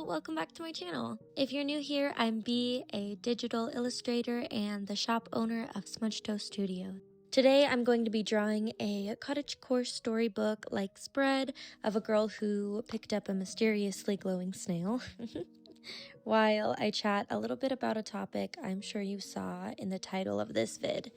Hello, welcome back to my channel. If you're new here, I'm B, a digital illustrator and the shop owner of Smudge Toast Studio. Today I'm going to be drawing a cottagecore storybook-like spread of a girl who picked up a mysteriously glowing snail. While I chat a little bit about a topic I'm sure you saw in the title of this vid.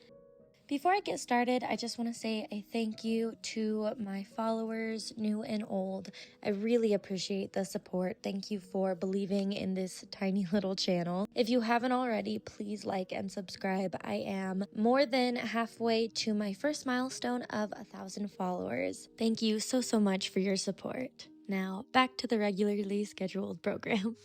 Before I get started, I just want to say a thank you to my followers, new and old. I really appreciate the support. Thank you for believing in this tiny little channel. If you haven't already, please like and subscribe. I am more than halfway to my first milestone of 1,000 followers. Thank you so much for your support. Now, back to the regularly scheduled program.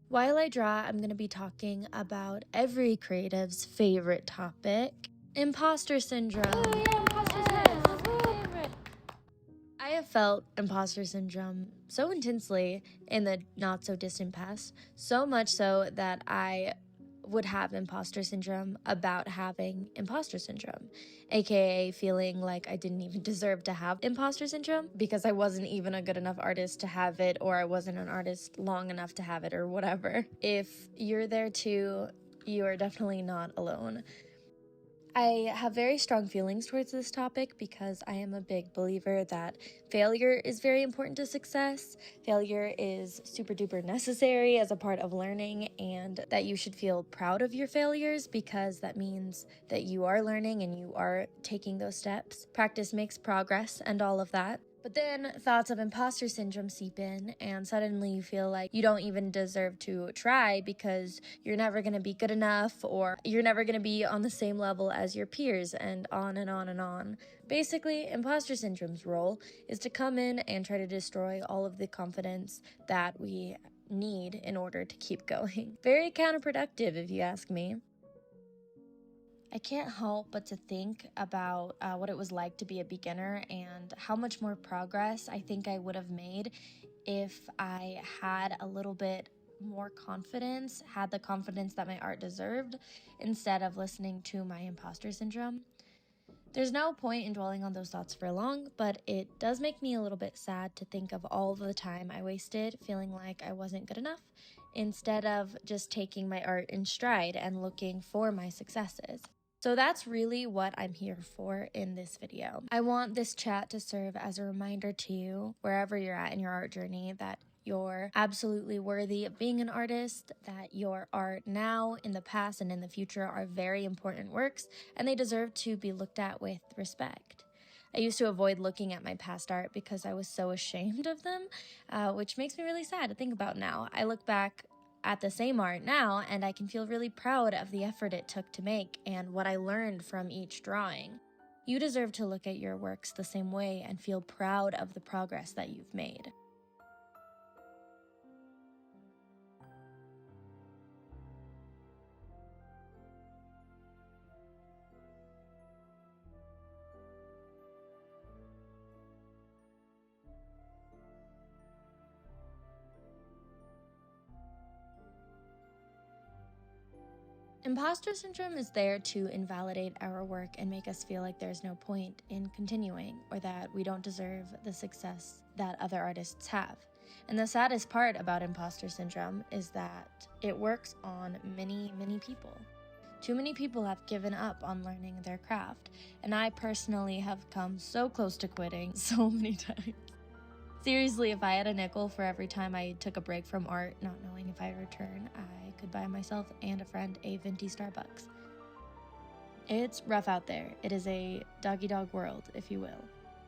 While I draw, I'm going to be talking about every creative's favorite topic, imposter syndrome. Oh yeah, imposter syndrome. I have felt imposter syndrome so intensely in the not so distant past, so much so that I would have imposter syndrome about having imposter syndrome, aka feeling like I didn't even deserve to have imposter syndrome because I wasn't even a good enough artist to have it, or I wasn't an artist long enough to have it, or whatever. If you're there too, you are definitely not alone. I have very strong feelings towards this topic because I am a big believer that failure is very important to success. Failure is super duper necessary as a part of learning, and that you should feel proud of your failures because that means that you are learning and you are taking those steps. Practice makes progress and all of that. But then thoughts of imposter syndrome seep in, and suddenly you feel like you don't even deserve to try because you're never going to be good enough, or you're never going to be on the same level as your peers, and on and on and on. Basically, imposter syndrome's role is to come in and try to destroy all of the confidence that we need in order to keep going. Very counterproductive, if you ask me. I can't help but to think about what it was like to be a beginner and how much more progress I think I would have made if I had a little bit more confidence, had the confidence that my art deserved, instead of listening to my imposter syndrome. There's no point in dwelling on those thoughts for long, but it does make me a little bit sad to think of all the time I wasted feeling like I wasn't good enough, instead of just taking my art in stride and looking for my successes. So that's really what I'm here for in this video. I want this chat to serve as a reminder to you, wherever you're at in your art journey, that you're absolutely worthy of being an artist, that your art now, in the past, and in the future are very important works, and they deserve to be looked at with respect. I used to avoid looking at my past art because I was so ashamed of them, which makes me really sad to think about now. I look back at the same art now, and I can feel really proud of the effort it took to make and what I learned from each drawing. You deserve to look at your works the same way and feel proud of the progress that you've made. Imposter syndrome is there to invalidate our work and make us feel like there's no point in continuing, or that we don't deserve the success that other artists have. And the saddest part about imposter syndrome is that it works on many people. Too many people have given up on learning their craft, and I personally have come so close to quitting so many times. Seriously, if I had a nickel for every time I took a break from art, not knowing if I'd return, I could buy myself and a friend a venti Starbucks. It's rough out there. It is a dog-eat-dog world, if you will.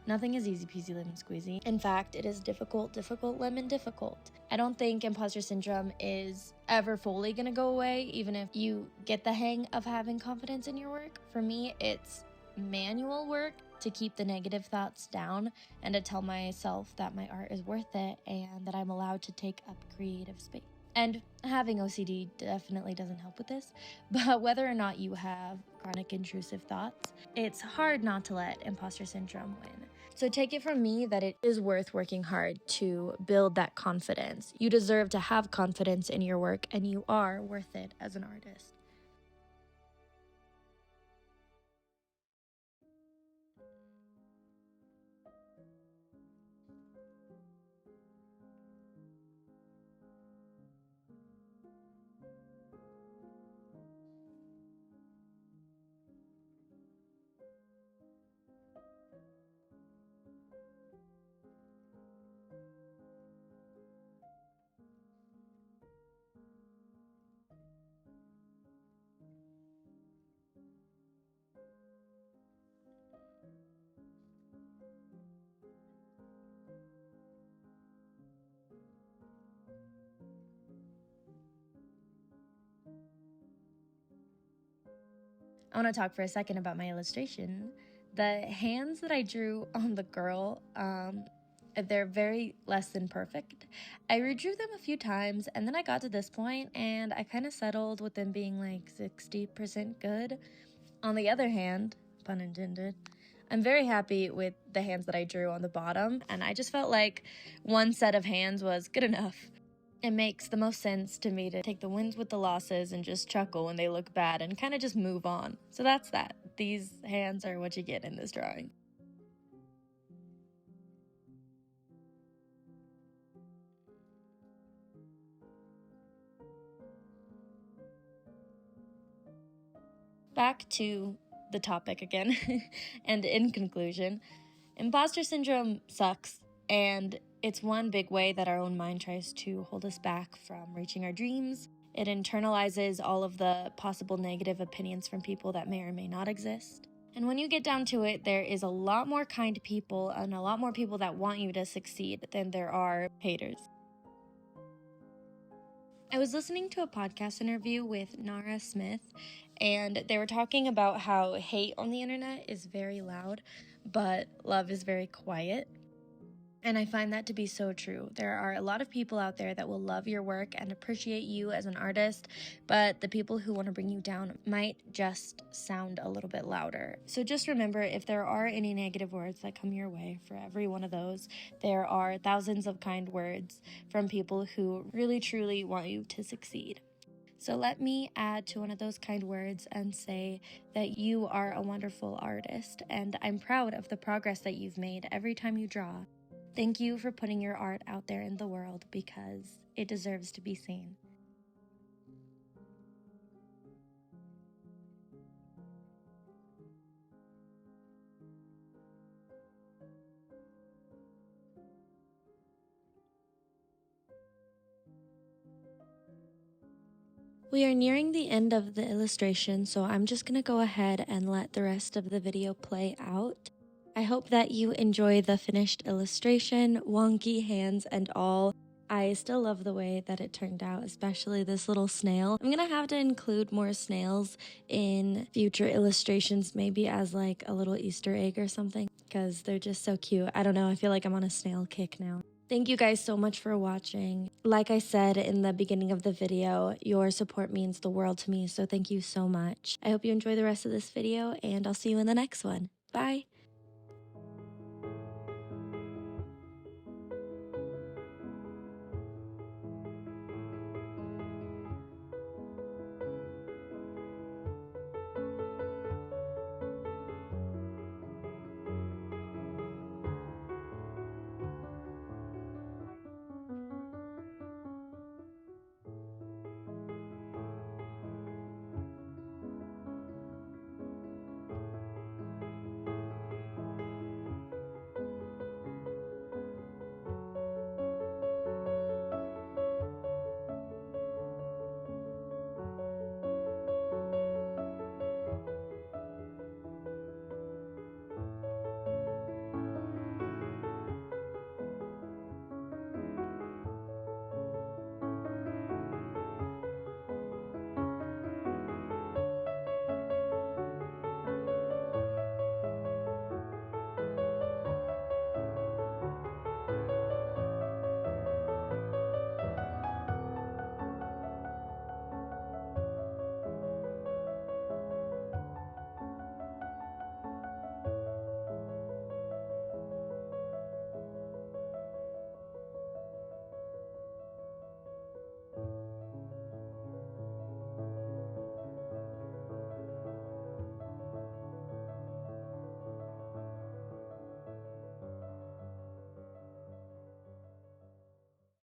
Nothing is easy peasy lemon squeezy. In fact, it is difficult lemon difficult. I don't think imposter syndrome is ever fully gonna go away, even if you get the hang of having confidence in your work. For me, it's manual work to keep the negative thoughts down and to tell myself that my art is worth it and that I'm allowed to take up creative space. And having OCD definitely doesn't help with this, but whether or not you have chronic intrusive thoughts, it's hard not to let imposter syndrome win. So take it from me that it is worth working hard to build that confidence. You deserve to have confidence in your work, and you are worth it as an artist. I want to talk for a second about my illustration. The hands that I drew on the girl, they're very less than perfect. I redrew them a few times, and then I got to this point, and I kind of settled with them being like 60% good. On the other hand, pun intended, I'm very happy with the hands that I drew on the bottom, and I just felt like one set of hands was good enough. It makes the most sense to me to take the wins with the losses and just chuckle when they look bad and kind of just move on. So that's that. These hands are what you get in this drawing. Back to the topic again, and in conclusion, imposter syndrome sucks, and it's one big way that our own mind tries to hold us back from reaching our dreams. It internalizes all of the possible negative opinions from people that may or may not exist. And when you get down to it, there is a lot more kind people and a lot more people that want you to succeed than there are haters. I was listening to a podcast interview with Nara Smith, and they were talking about how hate on the internet is very loud, but love is very quiet. And I find that to be so true. There are a lot of people out there that will love your work and appreciate you as an artist, but the people who want to bring you down might just sound a little bit louder. So just remember, if there are any negative words that come your way, for every one of those, there are thousands of kind words from people who really truly want you to succeed. So let me add to one of those kind words and say that you are a wonderful artist, and I'm proud of the progress that you've made every time you draw. Thank you for putting your art out there in the world because it deserves to be seen. We are nearing the end of the illustration, so I'm just going to go ahead and let the rest of the video play out. I hope that you enjoy the finished illustration, wonky hands and all. I still love the way that it turned out, especially this little snail. I'm gonna have to include more snails in future illustrations, maybe as like a little Easter egg or something, because they're just so cute. I don't know, I feel like I'm on a snail kick now. Thank you guys so much for watching. Like I said in the beginning of the video, your support means the world to me, so thank you so much. I hope you enjoy the rest of this video, and I'll see you in the next one. Bye!